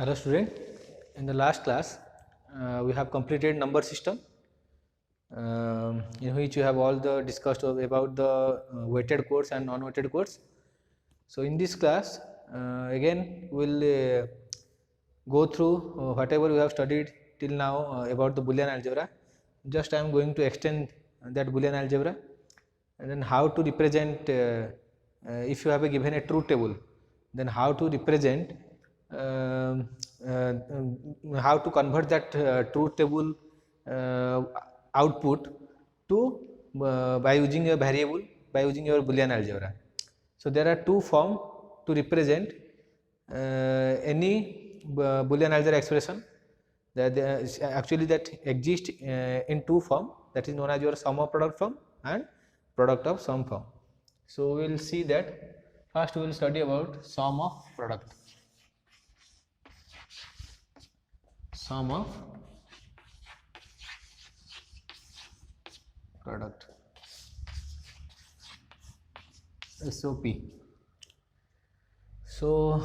Hello student, in the last class we have completed number system in which you have all the discussed about the weighted codes and non-weighted codes. So in this class again we will go through whatever we have studied till now about the Boolean algebra. Just I am going to extend that Boolean algebra, and then how to represent if you have given a truth table, then how to represent how to convert that truth table output to by using a variable, by using your Boolean algebra. So there are two forms to represent any Boolean algebra expression that actually that exist in two form, that is known as your sum of product form and product of sum form. So we will see that. First we will study about sum of product. Sum of product, SOP. So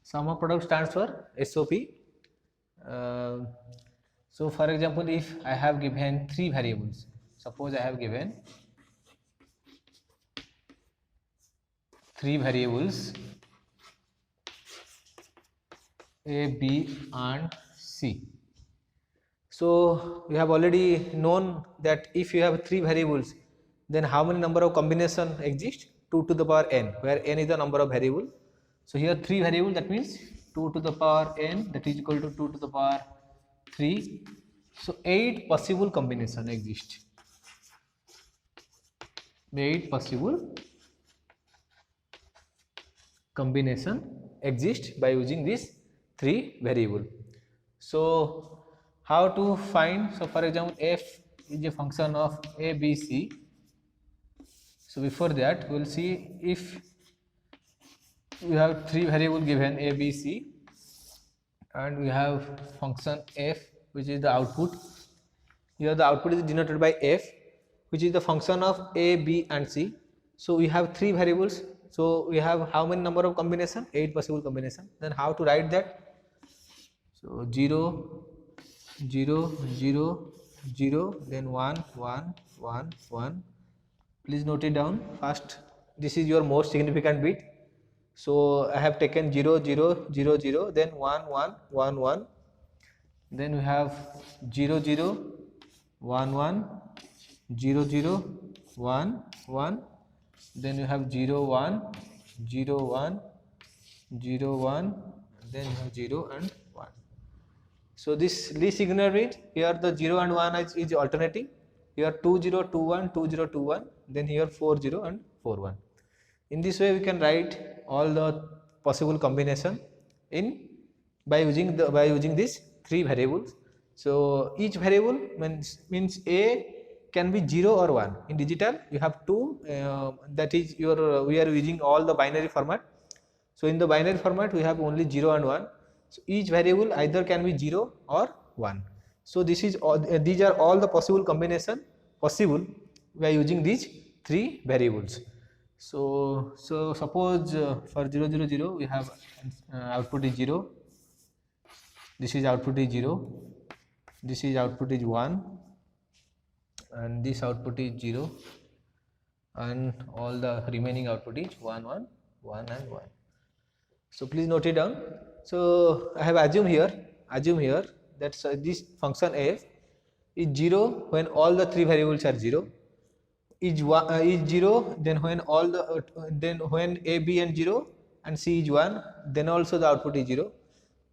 sum of product stands for SOP. So for example, if I have given three variables, suppose I have given three variables A, B and C. So we have already known that if you have three variables, then how many number of combination exist? 2 to the power n, where n is the number of variable. So here three variables, that means 2 to the power n, that is equal to 2 to the power 3. So 8 possible combination exist. 8 possible combination exist by using this three variable. So how to find? So for example, f is a function of a, b, c. So before that we will see if we have three variable given a, b, c, and we have function f which is the output. Here the output is denoted by f, which is the function of a, b and c. So we have three variables. So we have how many number of combination? 8 possible combination. Then how to write that? So 0, 0, 0, 0, then 1, 1, 1, 1. Please note it down. First, this is your most significant bit. So I have taken 0, 0, 0, 0, then 1, 1, 1, 1. Then we have 0, 0, 1, 1, 0, 0, 1, 1. Then you have 0, 1, 0, 1, 0, 1, then you have 0 and 1. So this least significant bit, here the 0 and 1 is alternating. Here 2, 0, 2, 1, 2, 0, 2, 1, then here 4, 0 and 4, 1. In this way we can write all the possible combination in by using these three variables. So each variable means A can be 0 or 1. In digital you have two, that is your we are using all the binary format. So in the binary format we have only 0 and 1. So each variable either can be 0 or 1. So this is all, these are all the possible combination possible by using these three variables. So suppose for 0, 0, 0 we have output is 0, this is output is 0, this is output is 1, and this output is 0, and all the remaining output is 1, 1, 1 and 1. So please note it down. So I have assumed here that this function f is 0 when all the three variables are 0, is 0 then when all the then when a, b and 0 and c is 1, then also the output is 0.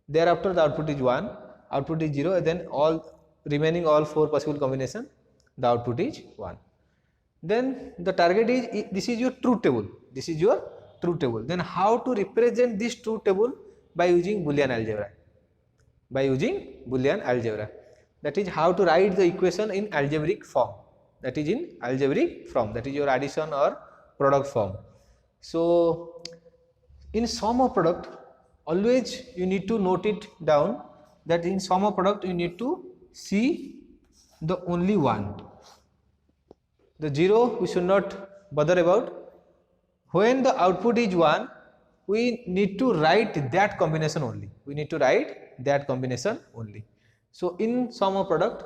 Thereafter the output is 1, output is 0, and then all remaining all four possible combination, the output is 1. Then the target is, this is your truth table, this is your truth table. Then how to represent this truth table? By using Boolean algebra. By using Boolean algebra, that is how to write the equation in algebraic form, that is in algebraic form, that is your addition or product form. So in sum of product, always you need to note it down that in sum of product you need to see the only one. The 0 we should not bother about. When the output is 1, we need to write that combination only. We need to write that combination only. So in sum of product,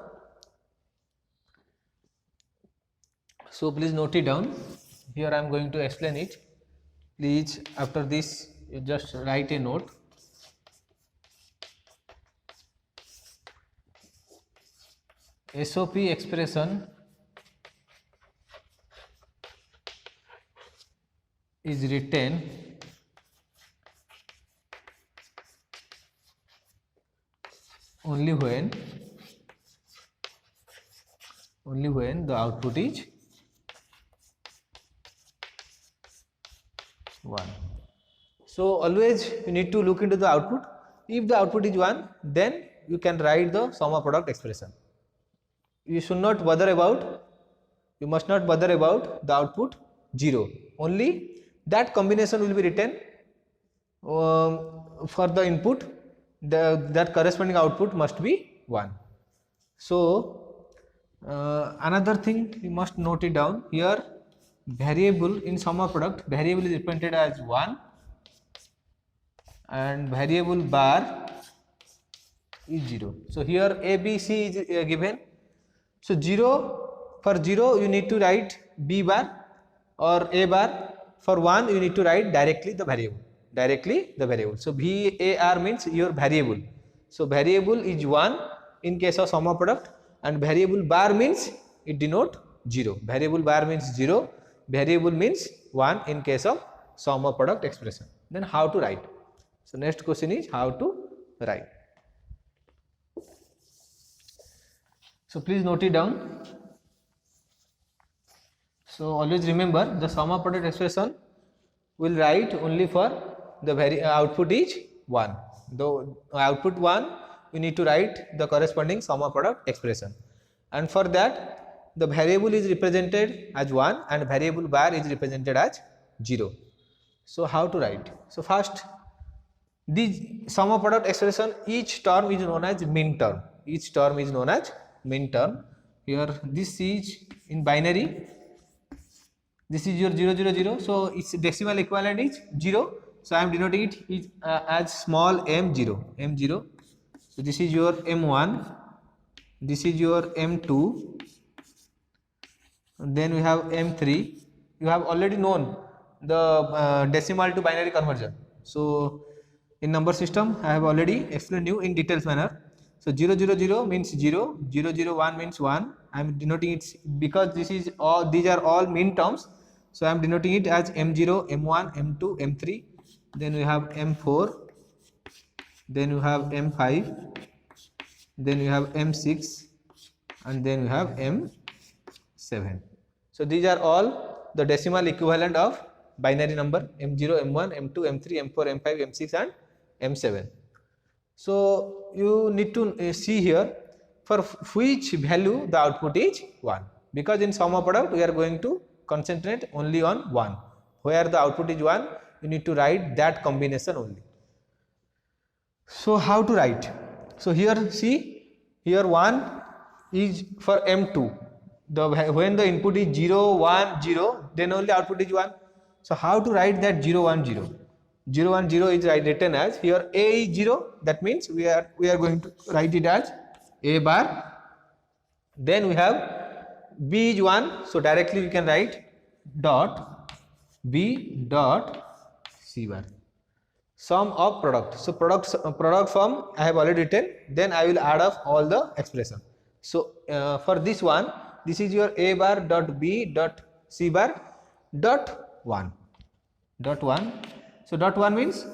so please note it down. Here I am going to explain it. Please, after this, you just write a note. SOP expression is written only when the output is 1. So always you need to look into the output. If the output is 1, then you can write the sum of product expression. You should not bother about, you must not bother about the output 0. Only that combination will be written for the input. That corresponding output must be 1. So another thing you must note it down here. Variable in sum of product, variable is represented as 1 and variable bar is 0. So here A, B, C is given. So 0, for 0 you need to write B bar or A bar. For 1 you need to write directly the variable. So VAR means your variable. So variable is 1 in case of sum of product, and variable bar means it denote 0. Variable bar means 0. Variable means 1 in case of sum of product expression. Then how to write? So next question is how to write. So please note it down. So always remember the sum of product expression will write only for the output is 1. The output 1, we need to write the corresponding sum of product expression, and for that the variable is represented as 1 and variable bar is represented as 0. So how to write? So first, this sum of product expression, each term is known as min term. Each term is known as min term. Here this is in binary. This is your 0 0 0. So its decimal equivalent is 0. So I am denoting it as small m0. M0. So this is your m1. This is your m2. Then we have M3. You have already known the decimal to binary conversion. So in number system I have already explained you in details manner. So 0 0 0 means 0, 0 0 1 means 1. I am denoting it because these are all min terms. So I am denoting it as M0, M1, M2, M3. Then we have M4. Then we have M5. Then we have M6, and then we have M7. So these are all the decimal equivalent of binary number M0, M1, M2, M3, M4, M5, M6 and M7. So you need to see here for which value the output is 1, because in sum of product we are going to concentrate only on 1. Where the output is 1, you need to write that combination only. So how to write? So here see, here 1 is for M2. When the input is 0 1 0, then only output is 1. So how to write that 0 1 0? 0 1 0 is written as, here A is 0, that means we are going to write it as A bar. Then we have B is 1, so directly we can write dot B dot C bar. Sum of product. So product sum I have already written. Then I will add up all the expression. So for this one, this is your A bar dot B dot C bar dot 1. Dot 1. So dot 1 means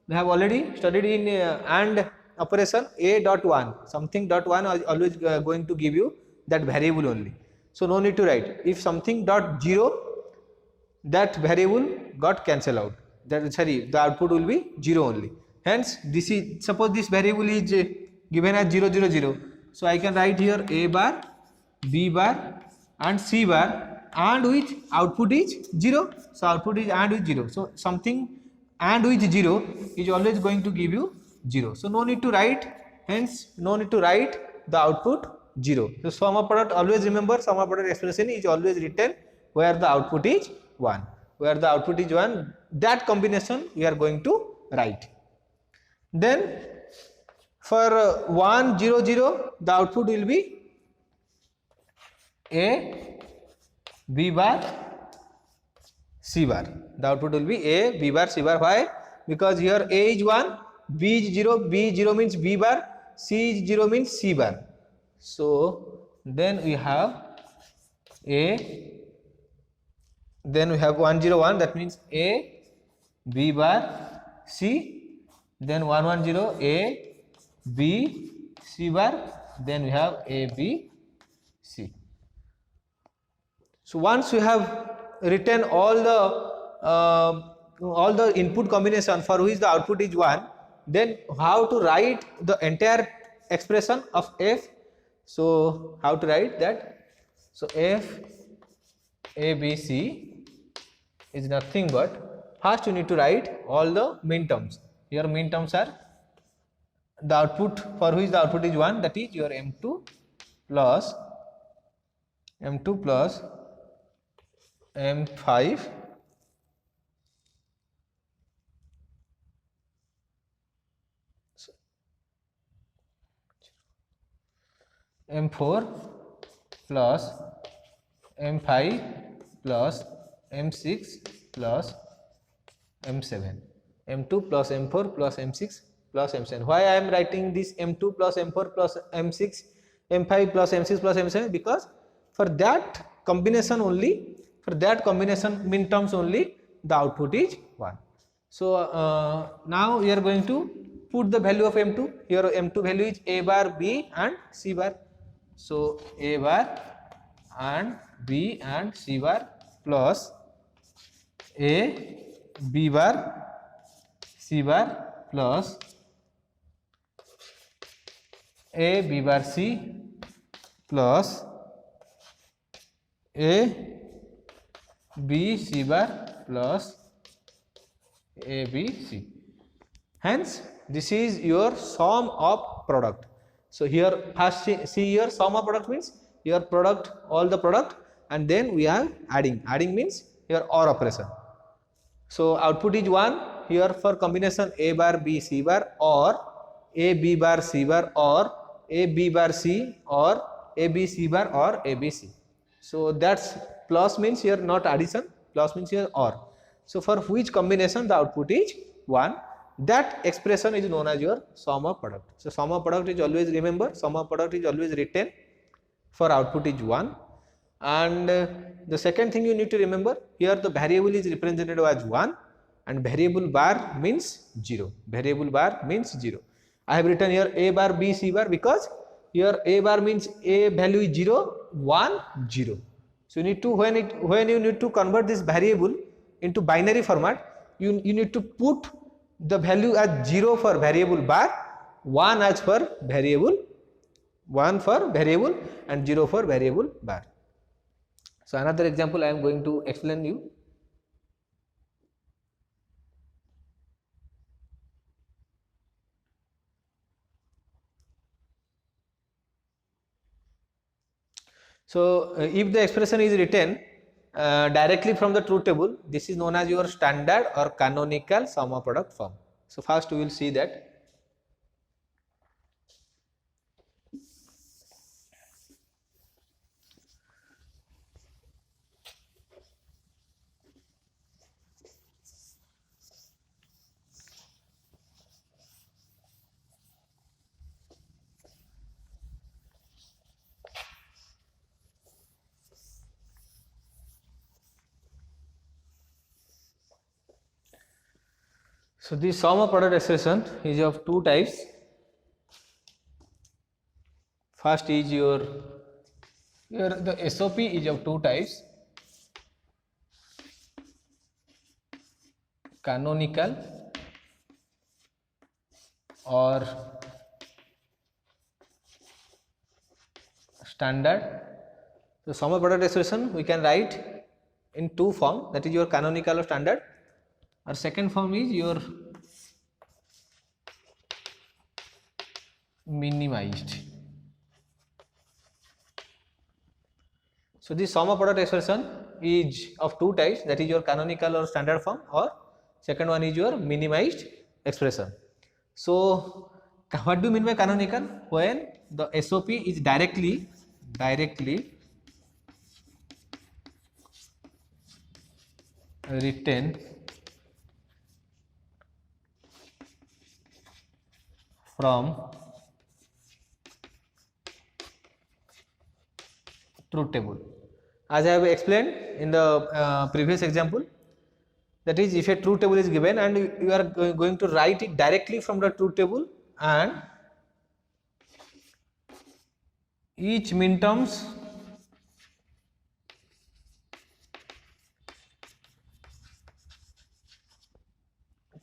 we have already studied in AND operation. A dot 1, something dot 1 is always going to give you that variable only. So no need to write. If something dot 0, that variable got cancelled out. The output will be 0 only. Hence this is, suppose this variable is given as 0 0 0. So I can write here A bar, B bar and C bar, and which output is 0. So output is AND with 0. So something AND with 0 is always going to give you 0. So no need to write, hence no need to write the output 0. So sum of product, always remember sum of product expression is always written where the output is 1. where the output is 1, that combination we are going to write. Then for 1 0 0 the output will be A B bar C bar. The output will be A B bar C bar. Why? Because here A is 1, B is 0, B 0 means B bar, C is 0 means C bar. So then we have A, then we have 1 0 1, that means A B bar C, then 1 1 0 A B C bar, then we have A B C. So once we have written all the input combination for which the output is 1, then how to write the entire expression of F? So how to write that? So F A B C is nothing but, first you need to write all the min terms. Your min terms are the output for which the output is 1, that is your M2 plus M5 M4 plus M5 plus M6 plus M7, M2 plus M4 plus M6 plus M7. Why I am writing this M2 plus M4 plus M6, M5 plus M6 plus M7? Because for that combination only, min terms only, the output is 1. So now we are going to put the value of M2. Here M2 value is A bar, B and C bar. So A bar and B and C bar plus A B bar C bar plus A B bar C plus A B C bar plus A B C. Hence this is your sum of product. So here first see here sum of product means your product, all the product, and then we are adding. Adding means your OR operation. So output is 1 here for combination A bar B C bar or A B bar C bar or A B bar C or A B C bar or A B C. So that's plus means here not addition, plus means here OR. So for which combination the output is 1, that expression is known as your sum of product. So sum of product is always, remember, sum of product is always written for output is 1. And the second thing you need to remember, here the variable is represented as 1 and variable bar means 0. Variable bar means 0. I have written here A bar B C bar because here A bar means A value is 0, 1, 0. So you need to, when you need to convert this variable into binary format, you need to put the value as 0 for variable bar, 1 as for variable, 1 for variable and 0 for variable bar. So another example I am going to explain you. So if the expression is written directly from the truth table, this is known as your standard or canonical sum of product form. So first we will see that. So this sum of product expression is of two types. First is your the SOP is of two types, canonical or standard. The sum of product expression we can write in two forms, that is your canonical or standard. Our second form is your minimized. So this sum of product expression is of two types, that is your canonical or standard form, or second one is your minimized expression. So what do you mean by canonical? When the SOP is directly written from truth table. As I have explained in the previous example, that is, if a truth table is given and you are going to write it directly from the truth table, and each minterms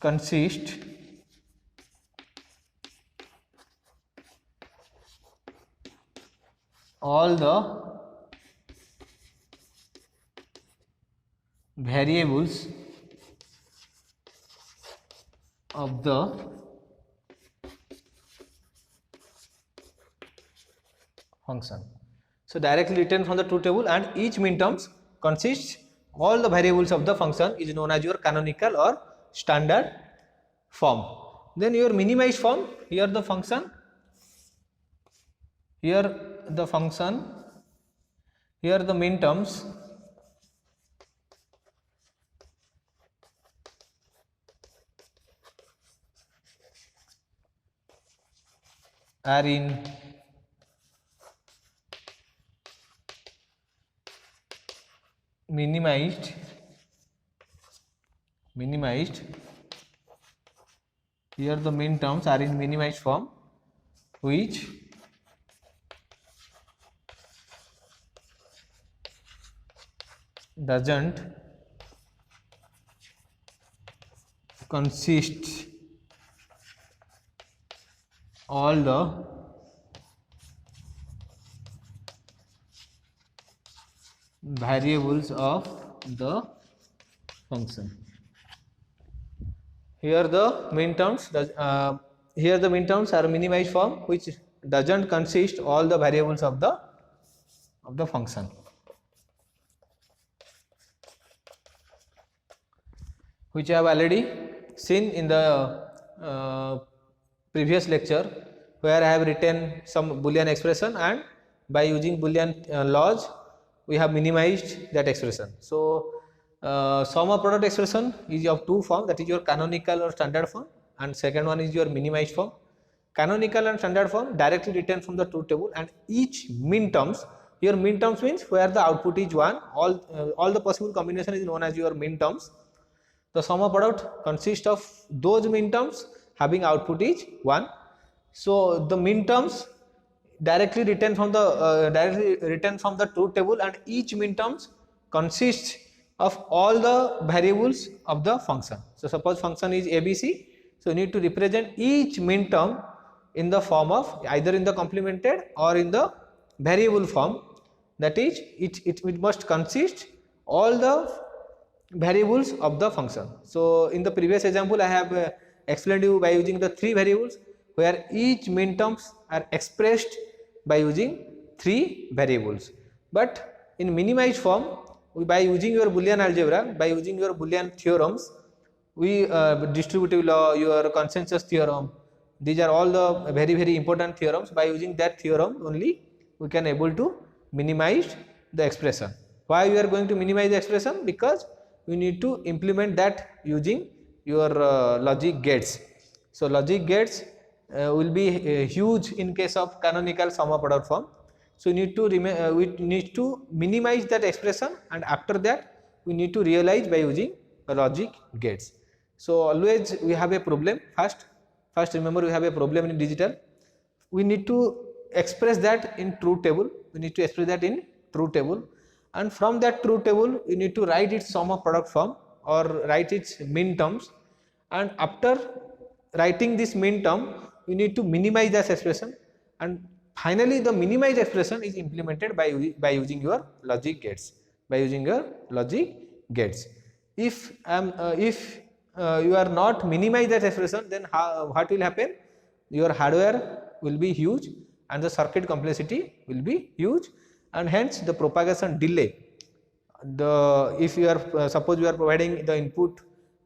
consist all the variables of the function. So directly written from the truth table, and each minterms consists all the variables of the function is known as your canonical or standard form. Then your minimized form, here the function, here the minterms are in minimized, here the minterms are in minimized form, which doesn't consist all the variables of the function. Here the minterms are minimized form, which doesn't consist all the variables of the function. Which I have already seen in the previous lecture, where I have written some Boolean expression, and by using Boolean laws we have minimized that expression. So sum of product expression is of two forms, that is your canonical or standard form, and second one is your minimized form. Canonical and standard form directly written from the truth table, and each minterms, your minterms means where the output is 1, all the possible combination is known as your minterms. The sum of product consists of those minterms having output is 1. So the minterms directly written from the truth table, and each minterms consists of all the variables of the function. So suppose function is ABC, so you need to represent each minterm in the form of either in the complemented or in the variable form, that is it must consist all the variables of the function. So in the previous example I have explained you by using the 3 variables, where each minterms are expressed by using 3 variables. But in minimized form, by using your Boolean algebra, by using your Boolean theorems, we distributive law, your consensus theorem, these are all the very important theorems. By using that theorem only we can able to minimize the expression. Why we are going to minimize the expression? Because we need to implement that using your logic gates. So logic gates will be huge in case of canonical sum of product form. So we need to minimize that expression, and after that we need to realize by using logic gates. So always we have a problem. First remember, we have a problem in digital. We need to express that in truth table. And from that truth table you need to write its sum of product form or write its minterms, and after writing this minterm you need to minimize this expression, and finally the minimized expression is implemented by using your logic gates. If you are not minimize that expression, then what will happen? Your hardware will be huge and the circuit complexity will be huge, and hence the propagation delay if you are suppose you are providing the input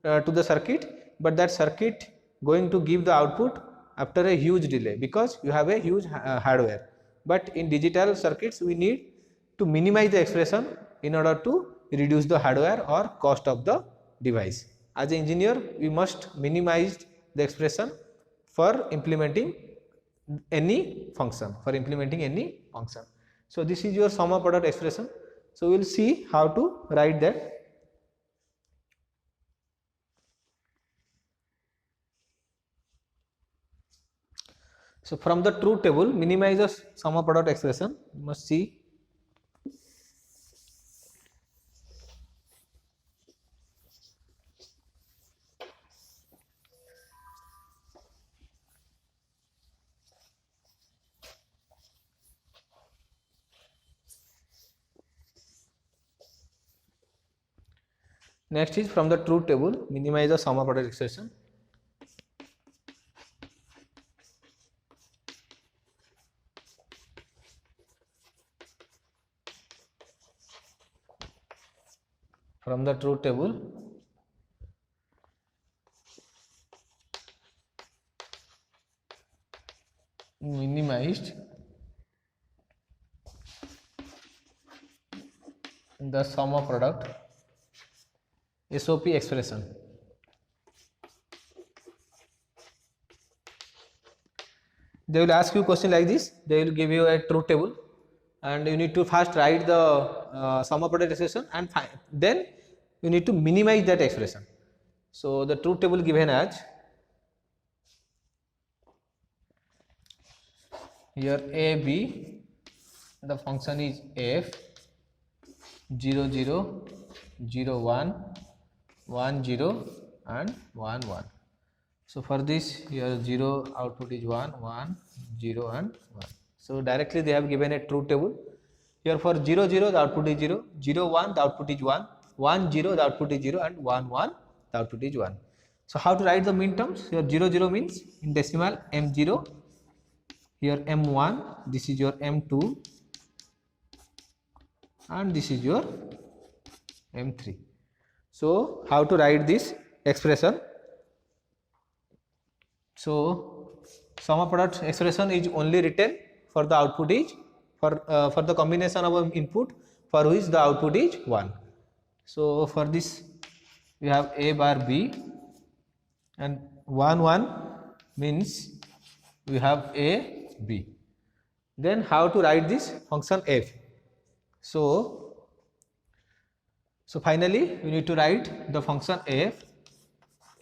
to the circuit, but that circuit going to give the output after a huge delay because you have a huge hardware. But in digital circuits we need to minimize the expression in order to reduce the hardware or cost of the device. As an engineer we must minimize the expression for implementing any function, So this is your sum of product expression. So we will see how to write that. So from the truth table, minimize the sum of product expression. You must see. Next is from the truth table, minimize the sum of product expression. From the truth table, minimized the sum of product SOP expression. They will ask you a question like this. They will give you a truth table and you need to first write the sum of product expression and then you need to minimize that expression. So the truth table given as here a b, the function is f 0 0 0 1 1 0 and 1 1. So for this here 0 output is 1 1 0 and 1. So directly they have given a truth table. Here for 0 0 the output is 0, 0 1 the output is 1, 1 0 the output is 0 and 1 1 the output is 1. So how to write the min terms? Here 0 0 means in decimal m0, here m1, this is your m2 and this is your m3. So how to write this expression? So sum of product expression is only written for the output is for the combination of input for which the output is 1. So for this we have a bar b and 1 1 means we have a b. Then how to write this function f? So finally we need to write the function f.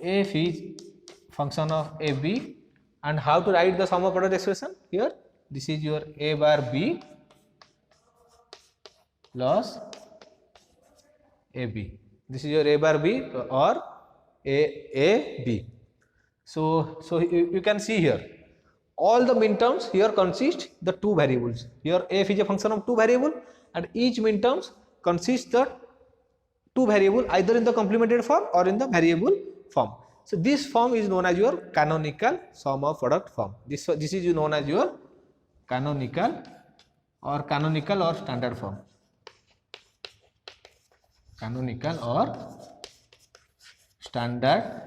F is function of a b, and how to write the sum of product expression? Here this is your a bar b plus a b. This is your a bar b or a b. So you can see here all the min terms here consist the two variables. Here f is a function of two variable and each min terms consists the two variable either in the complemented form or in the variable form. So this form is known as your canonical sum of product form. This is known as your canonical or standard form. Canonical or standard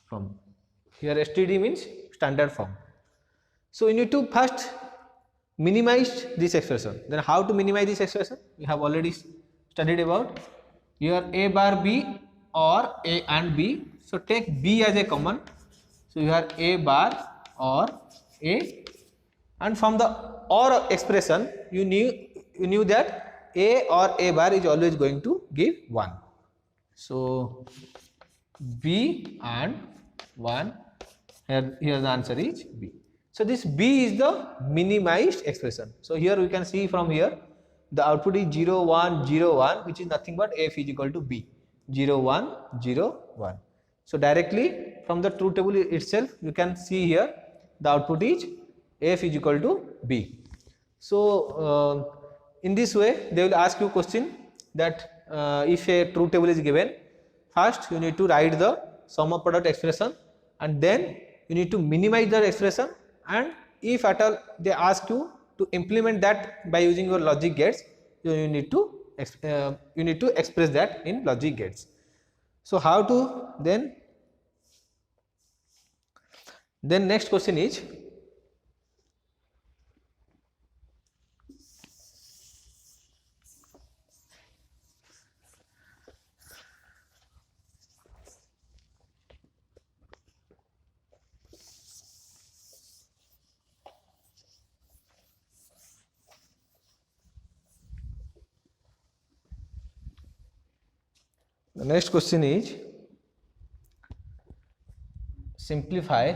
form. Here STD means standard form. So you need to first minimize this expression. Then how to minimize this expression? We have already studied about. Here a bar b or a and b. So take b as a common. So you have a bar or a, and from the or expression you knew that a or a bar is always going to give 1. So b and 1, here the answer is b. So this b is the minimized expression. So here we can see from here the output is 0 1 0 1, which is nothing but f is equal to b, 0 1 0 1. So directly from the truth table itself you can see here the output is f is equal to b. So in this way they will ask you a question that if a truth table is given, first you need to write the sum of product expression and then you need to minimize the expression, and if at all they ask you to implement that by using your logic gates, you need to you need to express that in logic gates. So how to then next question is, the next question is simplify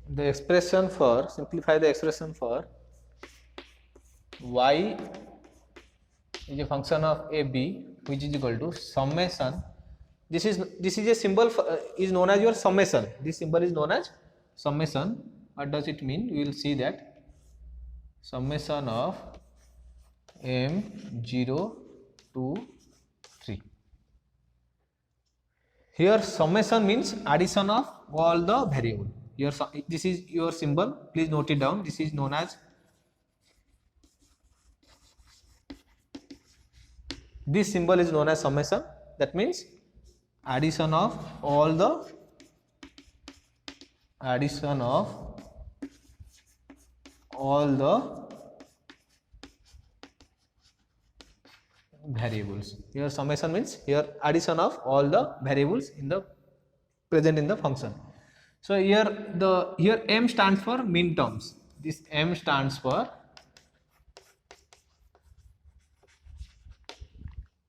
the expression for y is a function of a b which is equal to summation. This is a symbol for, is known as your summation. This symbol is known as summation. What does it mean? We will see that summation of m0 to 3. Here summation means addition of all the variable. Here this is your symbol. Please note it down. This is known as, this symbol is known as summation. That means addition of all the variables. Here summation means here addition of all the variables in the present in the function. So here m stands for min terms. This m stands for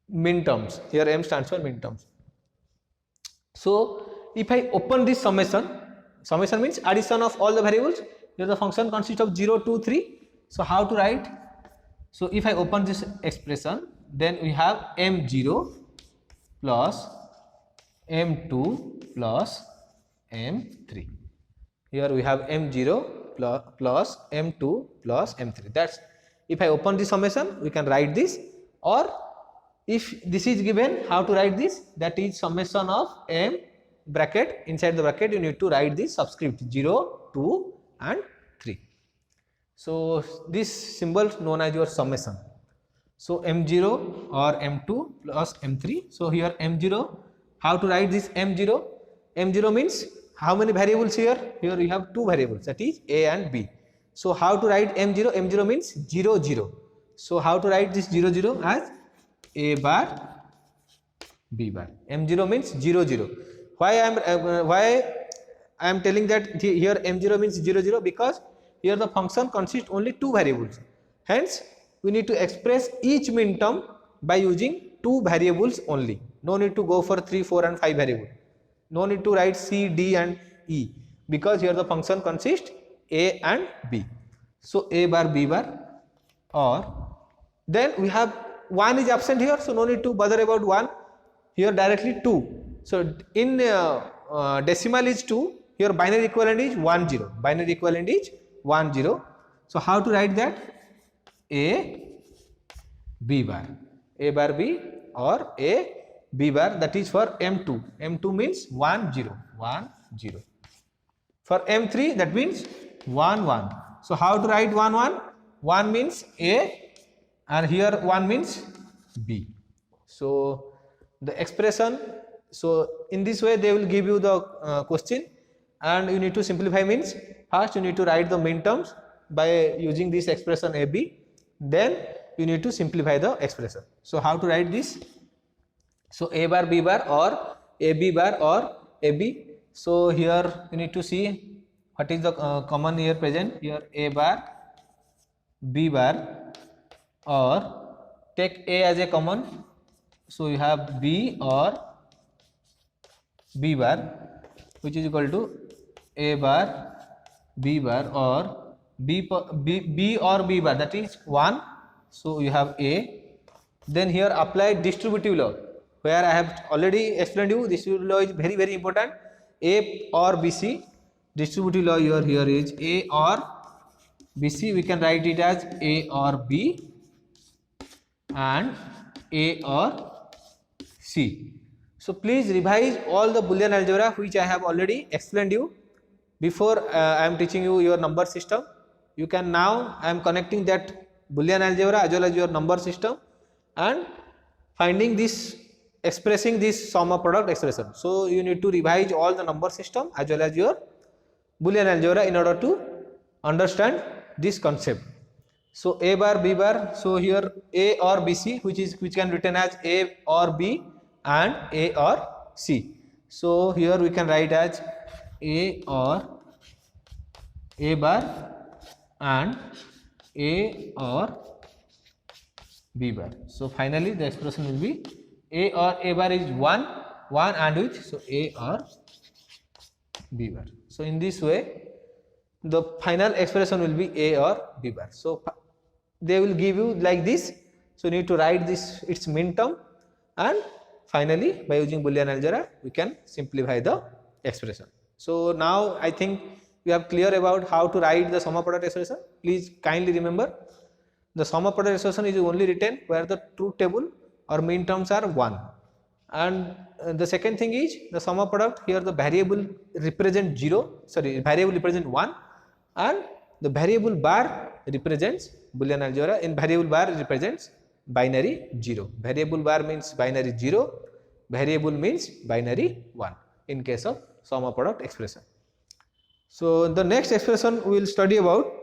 min terms. Here m stands for min terms. So if I open this summation means addition of all the variables. Here the function consists of 0, 2, 3. So how to write? So if I open this expression, then we have m0 plus m2 plus m3. Here we have m0 plus m2 plus m3. That's, if I open this summation, we can write this. Or if this is given, how to write this? That is summation of m bracket. Inside the bracket you need to write this subscript 0, 2 and 3. So this symbol known as your summation. So m0 or m2 plus m3. So here m0, how to write this m0? M0 means how many variables here? Here you have two variables, that is a and b. So how to write m0? M0 means 0, 0. So how to write this 0, 0 as a bar, b bar. M0 means 0, 0. Why I am telling that here m0 means 0, 0? Because here the function consists only two variables. Hence we need to express each min term by using two variables only. No need to go for 3, 4 and 5 variables. No need to write c, d and e, because here the function consists a and b. So a bar, b bar, or then we have 1 is absent here, so no need to bother about 1. Here directly 2. So in decimal is 2. Here binary equivalent is 1, 0. Binary equivalent is 1, 0. So how to write that? A b bar, a bar b or a b bar, that is for m2. M2 means 1, 0, 1, 0. For m3 that means 1, 1. So how to write 1, 1? 1 means a and here 1 means b. So the expression, so in this way they will give you the question, and you need to simplify means first you need to write the min terms by using this expression ab, then you need to simplify the expression. So how to write this? So a bar, b bar or a b bar or a b. So here you need to see what is the common here present. Here a bar, b bar, or take a as a common. So you have b or b bar, which is equal to a bar, b bar, or b or b bar, that is 1. So you have a. Then here apply distributive law, where I have already explained you. Distributive law is very, very important. A or bc, distributive law here is a or bc. We can write it as a or b and a or C. So please revise all the Boolean algebra which I have already explained you before. I am teaching you your number system. You can now, I am connecting that Boolean algebra as well as your number system and finding this, expressing this sum of product expression. So you need to revise all the number system as well as your Boolean algebra in order to understand this concept. So A bar, B bar, so here A or BC, which can written as A or B and A or C. So here we can write as A or A bar and A or B bar. So finally the expression will be A or A bar is 1 and which, so A or B bar. So in this way the final expression will be A or B bar. So they will give you like this. So you need to write this, its min term, and finally by using Boolean algebra we can simplify the expression. So now I think you have clear about how to write the sum of product expression. Please kindly remember, the sum of product expression is only written where the truth table or min terms are 1. And the second thing is the sum of product, here the variable represent 1 and the variable bar represents Boolean algebra. In variable bar represents binary 0. Variable bar means binary 0, variable means binary 1 in case of sum of product expression. So the next expression we will study about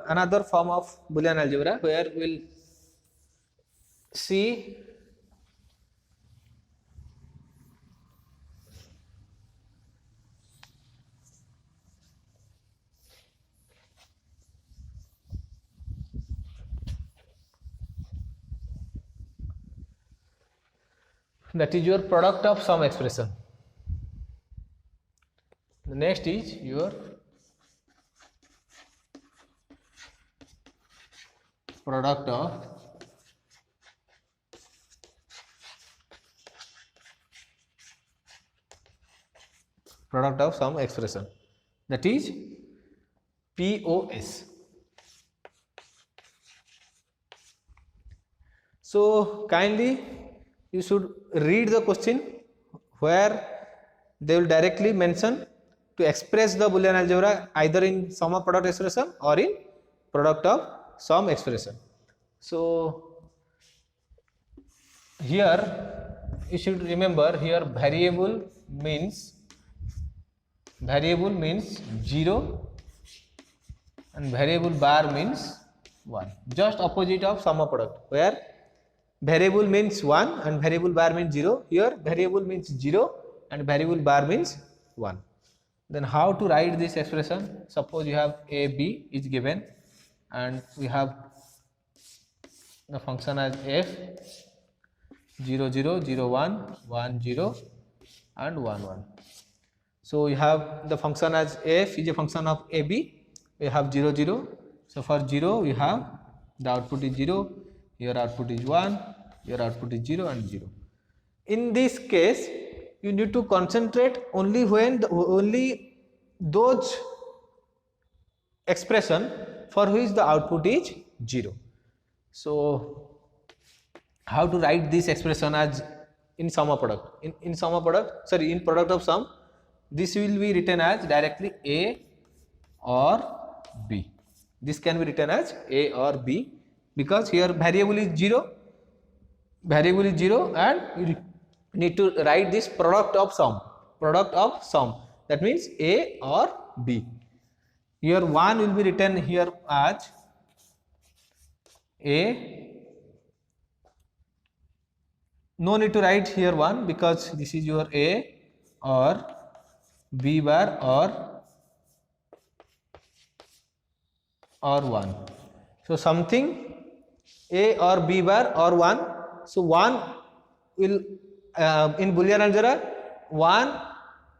another form of Boolean algebra where we will see that is your product of sum expression. The next is your product of sum expression, that is POS. So kindly you should read the question where they will directly mention to express the Boolean algebra either in sum of product expression or in product of sum expression. So here you should remember, here variable means 0 and variable bar means 1, just opposite of sum of product, where variable means 1 and variable bar means 0. Here variable means 0 and variable bar means 1. Then how to write this expression? Suppose you have a, b is given and we have the function as f 0 0 0 1 1 0 and 1 1. So you have the function as f is a function of ab, we have 0 0. So for 0 we have the output is 0, your output is 1, your output is 0 and 0. In this case you need to concentrate only when only those expression for which the output is 0. So how to write this expression as in sum of product? In sum of product, sorry, in product of sum, this will be written as directly A or B. This can be written as A or B because here variable is 0 and you need to write this product of sum, that means A or B. Here 1 will be written here as A, no need to write here 1 because this is your A or B bar or 1. So something A or B bar or 1. So 1 will in Boolean algebra 1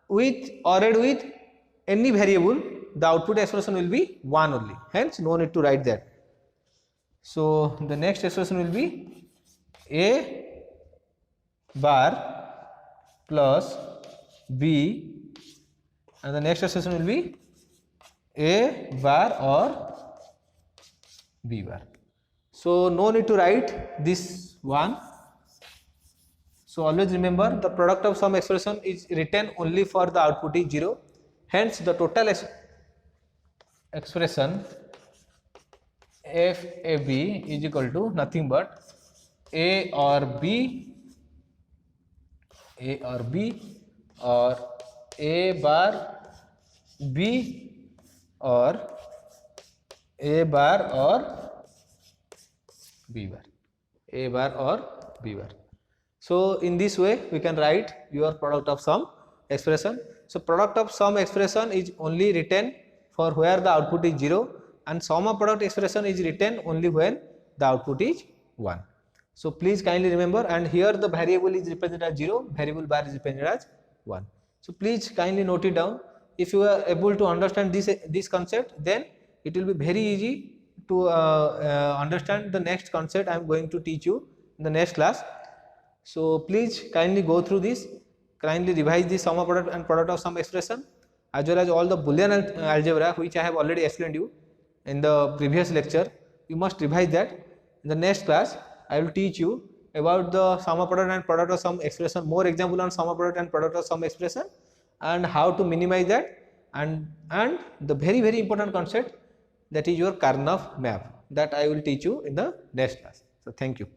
with ORed with any variable, the output expression will be 1 only, hence no need to write that. So the next expression will be A bar plus B and the next expression will be A bar or B bar. So no need to write this one. So always remember the product of sum expression is written only for the output is 0. Hence the total expression FAB is equal to nothing but A or B or A bar B or A bar or B bar, A bar or B bar. So in this way we can write your product of sum expression. So product of sum expression is only written for where the output is 0, and sum of product expression is written only when the output is 1. So please kindly remember, and here the variable is represented as 0, variable bar is represented as 1. So please kindly note it down. If you are able to understand this concept, then it will be very easy to understand the next concept I am going to teach you in the next class. So please kindly go through this, kindly revise the sum of product and product of sum expression, as well as all the Boolean algebra which I have already explained you in the previous lecture. You must revise that. In the next class I will teach you about the sum of product and product of sum expression, more example on sum of product and product of sum expression, and how to minimize that, and the very important concept, that is your Karnaugh map, that I will teach you in the next class. So thank you.